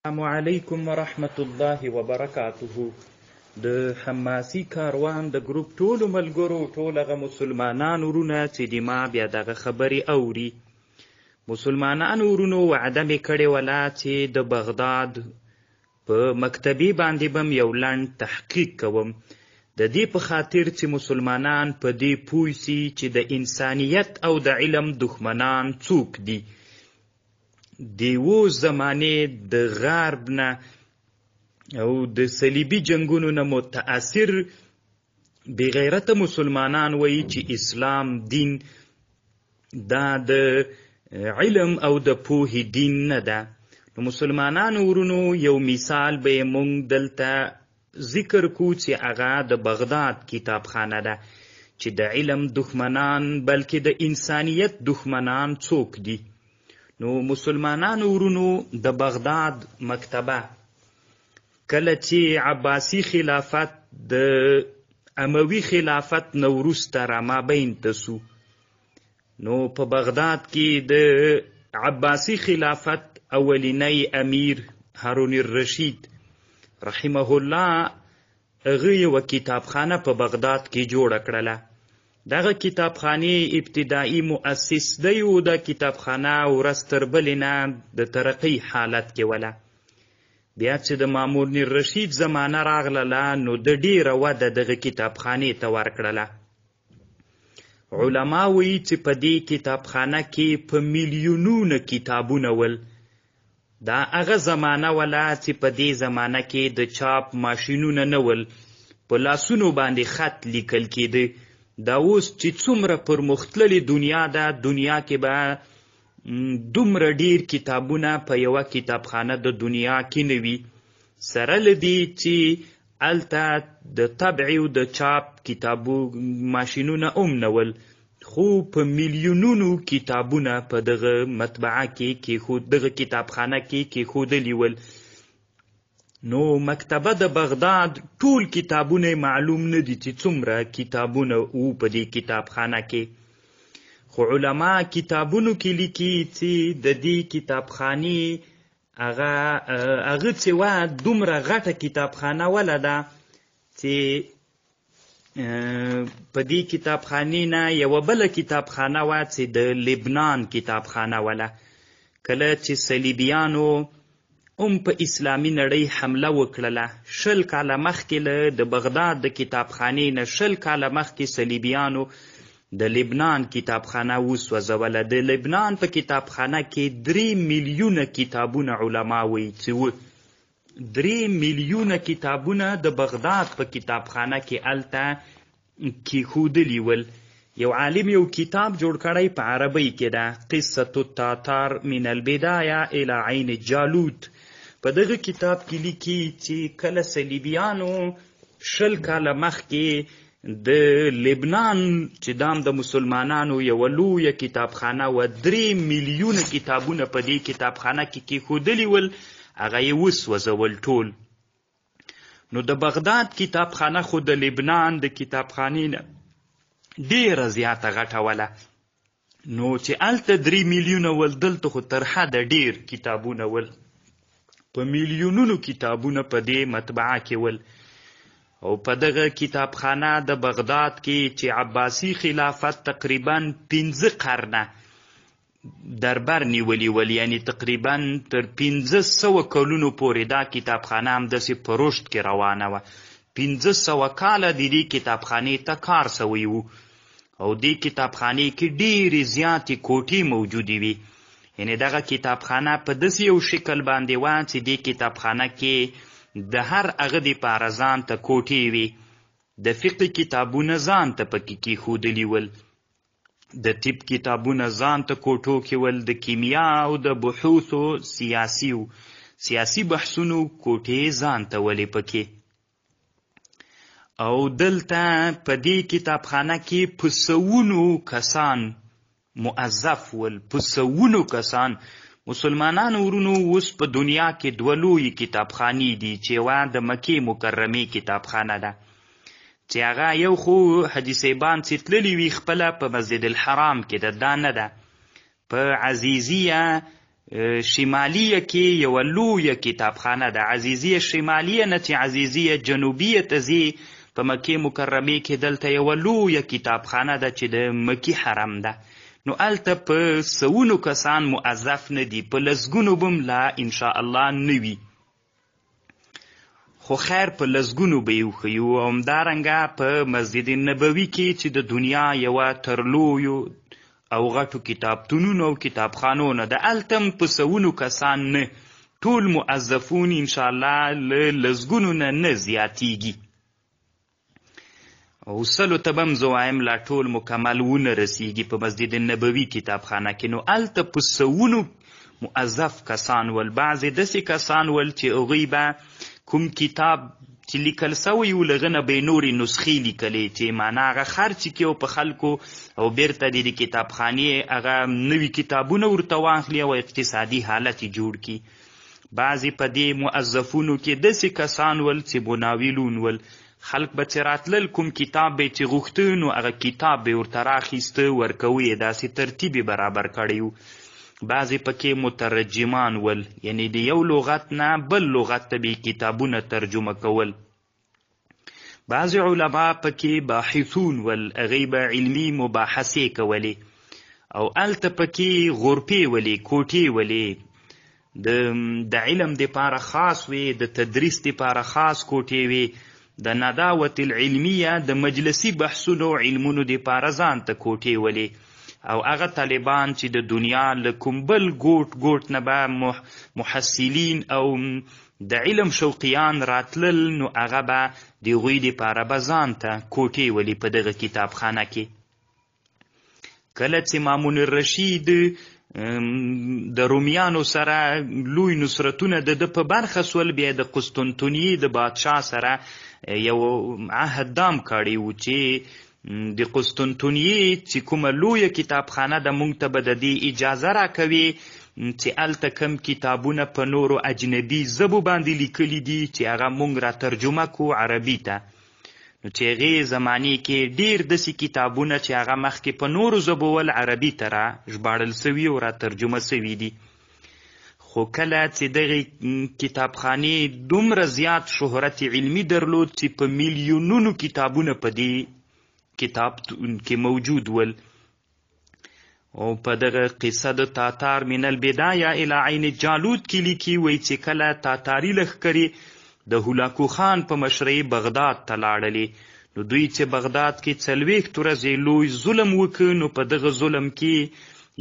السلام علیکم ورحمت الله وبرکاته. د حماسي کاروان د ګروپ ټولو ملګرو، ټول هغه مسلمانان ورونه چې د ما بیا دغه خبرې اوري، مسلمانانو ورونو وعده مې کړې وله چې د بغداد په مکتبې باندې به م یو لنډ تحقیق کوم، د دې په خاطر چې مسلمانان په دې پوه سي چې د انسانیت او د علم دښمنان څوک دي. د اوس زمانې د غرب نه او د صلیبي جنګونو نه متاثر بې غیرته مسلمانان وایي چې اسلام دین دا د علم او د پوهې دین نه ده. نو مسلمانانو ورونو یو مثال به یې موږ دلته ذکر کو چې هغه د بغداد کتابخانه ده چې د علم دښمنان بلکې د انسانیت دښمنان څوک دي. نو مسلمانانو ورونو د بغداد مکتبه کله چې عباسي خلافت د اموي خلافت نه وروسته رامابین ته سو، نو په بغداد کې د عباسي خلافت اولینی امیر هارون الرشید رحمه الله هغه یوه کتابخانه په بغداد کې جوړه کړله. دغه کتابخانې ابتدایي مؤسس دی او دا کتابخانه ورځ تر بلې نه د ترقۍ حالت کې وله. بیا چې د مامون الرشید زمانه راغله نو د ډیره وده دغه کتابخانې ته ورکړله. علما وایي چې په دې کتابخانه کې په میلیونونه کتابونه ول. دا هغه زمانه وله چې په دې زمانه کې د چاپ ماشینونه نه ول، په لاسونو باندې خط لیکل کېده. دا اوس چې څومره پرمختللې دنیا ده، دنیا کې به دومره ډیر کتابونه په یوه کتابخانه د دنیا کې نه وي، سره له دې چې هلته د طبع او د چاپ کتابو ماشینونه هم نه ول، خو په میلیونونو کتابونه په دغه مطبعه کې دغه کتابخانه کې کېښودلي ول. نو مکتبه د بغداد ټول کتابونه معلوم نه دي چې څومره کتابونه وو په دې کتابخانه کې، خو علما کتابونو کې لیکي چې د دې کتابخانې هغه چې وه دومره غټه کتابخانه وله ده چې په دې کتابخانې نه یوه بله کتابخانه وه چې د لبنان کتابخانه وله. کله چې صلیبیانو هم په اسلامي نړۍ حمله وکړله، 20 کاله مخکې له د بغداد د کتابخانې نه 20 کاله مخکې صلیبیانو د لبنان کتابخانه وسوځوله. د لبنان په کتابخانه کې 3 میلیونه کتابونه علما وایي چې وه. 3 میلیونه کتابونه د بغداد په کتابخانه کې هلته کېښودلي ول. یو عالم یو کتاب جوړ کړی په عربۍ کې ده، قصة التاتار من البدایه الى عین جالوت. په دغه کتاب کې لیکي چې کله صلیبیانو 20 کاله مخکې د لبنان چې دام د مسلمانانو یوه لویه کتابخانه وه، 3 میلیونه کتابونه په دې کتابخانه کې کېښودلي ول، هغه یې وسوځول ټول. نو د بغداد کتابخانه خو د لبنان د کتابخانې نه ډیره زیاته غټه وله. نو چې هلته 3 میلیونه ول، دلته خو تر حده ډیر کتابونه ول، په میلیونونو کتابونه په دې مطبعه کې ول. او په دغه کتابخانه د بغداد کې چې عباسي خلافت تقریبا 15 قرنه دربر نیولي ول، یعنی تقریبا تر 1500 کلونو پورې دا کتابخانه همداسې په رشد کې روانه وه. 1500 کاله د دې کتابخانې ته کار سوی و، او دې کتابخانې کې ډیرې زیاتې کوټې موجودې وي. یعنی دغه کتابخانه په داسې یو شکل باندې وه چې دې کتابخانه کې د هر هغه دپاره ځان ته کوټې وي. د فقه کتابونه ځان ته پکې کېښودلي ول، د طب کتابونه ځان ته کوټو کې ول، د کیمیا او د بحوثو سیاسي بحثونو کوټې ځان ته ولې پکې. او دلته په دې کتابخانه کې په سوونو کسان موظف ول، په سوونو کسان. مسلمانانو ورونو اوس په دنیا کې 2 لویې کتابخانې دي چې یوه د مکې مکرمې کتابخانه ده، چې هغه یو خو حاجي صاحبان چې تللي وي خپله په مسجد الحرام کې ده، دا نه ده. په عزیزیه شمالیه کې یوه لویه کتابخانه ده. عزیزیه شمالیه نه چې عزیزیه جنوبیه ته ځي په مکې مکرمې کې دلته یوه لویه کتابخانه ده چې د مکي حرم ده. نو هلته په سوونو کسان موظف نه دي، په لسګونو به هم لا انشاءالله نه وي، خو خیر په لسګونو به یې وښیو. او همدارنګه په مسجد نبوي کې چې د دنیا یوه تر لویو او غټو کتابتونونو او کتابخانو نه ده، هلته هم په سوونو کسان نه، ټول موظفون انشاءالله له لسګونو نه زیاتیږي. او سلو ته به هم زه وایم لا ټول مکمل ونه رسیږي په مسجد نبوي کتابخانه کې. نو هلته په سوونو موظف کسان ول. بعضې داسې کسان ول چې هغوی به کوم کتاب چې لیکل سوی و له هغه نه به یې نورې نسخې لیکلې چې معنا هغه خرڅ کړي او په خلکو او بیرته د کتابخانې هغه نوي کتابونه ورته واخلي او اقتصادي حالت یې جوړ کړي. بعضې په دې موظفونو کې داسې کسان ول چې مناولون ول. خلک به چې راتلل کوم کتاب به یې چې غوښته نو هغه کتاب به یې ورته راخیسته ورکوه یې، داسې ترتیب یې برابر کړی و. بعضې پکې مترجمان ول، یعنی د یو لغت نه بل لغت ته به کتابونه ترجمه کول. بعضې علما پکې باحثون ول، هغوی به علمي مباحثې کولې. او هلته پکې غرفې ولې، کوټې ولې، د علم دپاره خاص وې، د تدریس دپاره خاص کوټې وې، د نداوت العلمیه د مجلسي بحثونو علمونو دپاره ځان ته کوټې ولې. او هغه طالبان چې د دنیا له کوم بل ګوټ نه به محصلین او د علم شوقیان راتلل نو هغه به د هغوی دپاره به ځان ته کوټې ولي په دغه کتابخانه کې. کله چې مامون الرشید د رومیانو سره لوی نصرتونه د ده په برخه سول، بیا د قسطنطنیې د بادشاه سره یو عهد دام کړی و چې د قسطنطنیې چې کومه لویه کتابخانه ده موږ ته به د دې اجازه راکوي چې هلته کم کتابونه په نورو اجنبي ژبو باندې لیکلي دي چې هغه موږ را ترجمه کړو عربي ته. نو چې هغې زمانې کې ډېر داسې کتابونه چې هغه مخکې په نورو ژبو ول عربي ته را ژباړل سوي او را ترجمه سوي دي. خو کله چې دغې کتابخانې دومره زیات شهرت علمي درلود چې په میلیونونو کتابونه په دې کتاب کې موجود ول. او په دغه قصه د تاتار من البدایه الی عین جالوت کې لیکي وایي چې کله تاتاري لښکرې د هولاکو خان په مشرۍ بغداد ته لاړلې نو دوی چې بغداد کې 40 ورځې لوی ظلم وکړ نو په دغه ظلم کې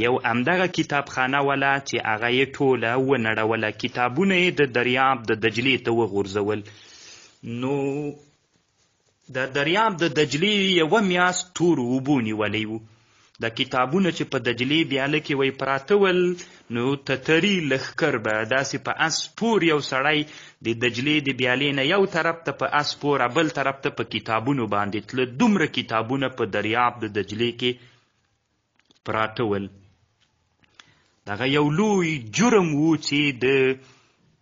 یو همدغه کتابخانه وله چې هغه یې ټوله ونړوله، کتابونه یې د دریاب د دجلې ته وغورځول. نو د دریاب د دجلې یوه میاشت تورو اوبو نیولی و. د کتابونه چې په دجلې بیاله کې وی پراته ول نو تتري لښکر به داسې په اس پور یو سړی د دجلې د بیالې نه یو طرف ته په اس پوره بل طرف ته په کتابونو باندې تله. دومره کتابونه په دریاب د دجلې کې پراته ول. دغه یو لوی جرم و چې د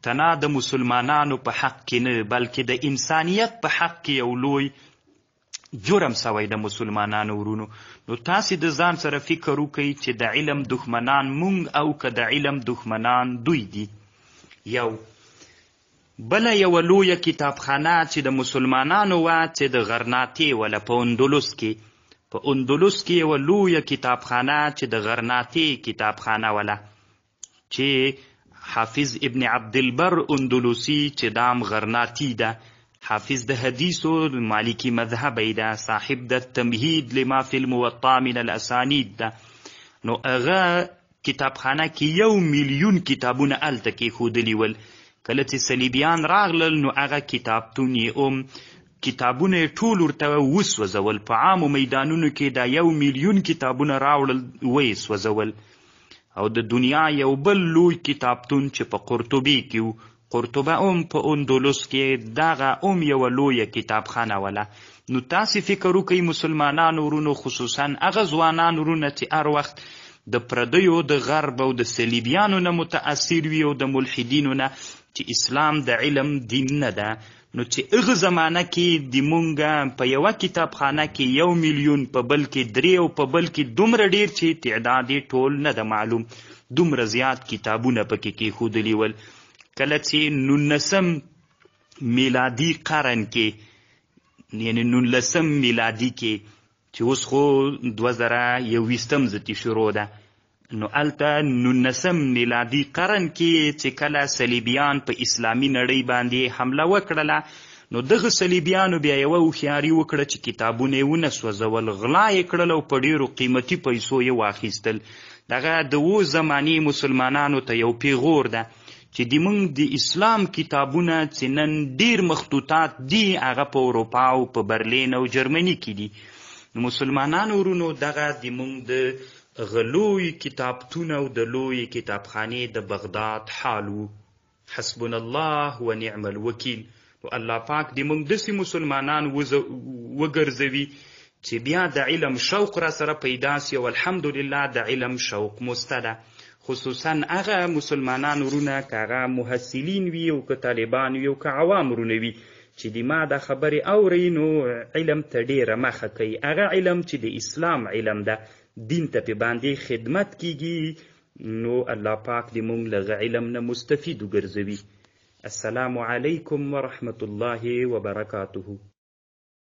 تنا د مسلمانانو په حق کې نه بلکې د انسانیت په حق کې یو لوی جرم سوی د مسلمانانو ورونو. نو تاسې د ځان سره فکر وکئ چې د علم دښمنان مونږ او که د علم دښمنان دوی دي. یو بله یوه لویه کتابخانه چې د مسلمانانو وه چې د غرناطې وله په اندلس کې یوه لویه کتابخانه چې د غرناطې کتابخانه وله چې حافظ ابن عبدالبر اندلسی چې دام غرناطی ده، حافظ د حدیثو مالکی مذهبی ده، صاحب د تمهید لما فی الموطا من الاسانید ده. نو هغه کتابخانه کې 1 میلیون کتابونه هلته کېښودلي ول. کله چې صلیبیان راغلل نو هغه کتابتون یې کتابونه یې ټول ورته وسوځول. په عامو میدانونو کې دا 1 میلیون کتابونه راوړل ویې سوځول. او د دنیا یو بل لوی کتابتون چې په قرطبي کې و، قرطبه په اندلس کې دغه یوه لویه کتابخانه وله. نو تاسې فکر وکئ مسلمانانو ورونو، خصوصا هغه ځوانان ورونه چې هر وخت د پردیو د غرب او د صلیبیانو نه متاثر وي او د ملحدینو نه چې اسلام د علم دین نه ده. نو چې هغه زمانه کې د مونږ په یوه کتابخانه کې 1 میلیون، په بل کې 3 او په بل کې دومره ډیر چې تعداد یې ټول نه ده معلوم، دومره زیات کتابونه پکې کېښودلي ول. کله چې 19 میلادي قرن کې یعنې 19 میلادي کې چې اوس خو 2021 زتي شروع ده، نو هلته 19 میلادي قرن کې چې کله صلیبیان په اسلامي نړۍ باندې حمله وکړله، نو دغه صلیبیانو بیا یوه هوښیاري وکړه چې کتابونه یې ونه سوځول، غلا یې کړل او په ډېرو قیمتي پیسو یې واخیستل. دغه د اوس زمانې مسلمانانو ته یو پیغور ده چې زموږ د اسلام کتابونه چې نن ډېر مخطوطات دي هغه په اروپا او په برلین او جرمني کې دي. نو مسلمانانو ورونو دغه زموږ د غلوی کتابتون او د لوی کتابخانې د بغداد حال و. حسبنا الله و نعم الوکیل. نو الله پاک د موږ داسې مسلمانان وګرځوي چې بیا د علم شوق را سره پیدا سي، او الحمدلله د علم شوق مسته ده. خصوصا هغه مسلمانان ورونه که هغه محصلین وي او که طالبان وي او که عوام ورونه وي چې د ما د خبرې اورئ نو علم ته ډېره مخه کوي. هغه علم چې د اسلام علم ده، دین ته پې باندې خدمت کیږي، نو الله پاک دې موږ له هغه علم نه مستفید وګرځوي. السلام علیکم ورحمة الله وبرکاته.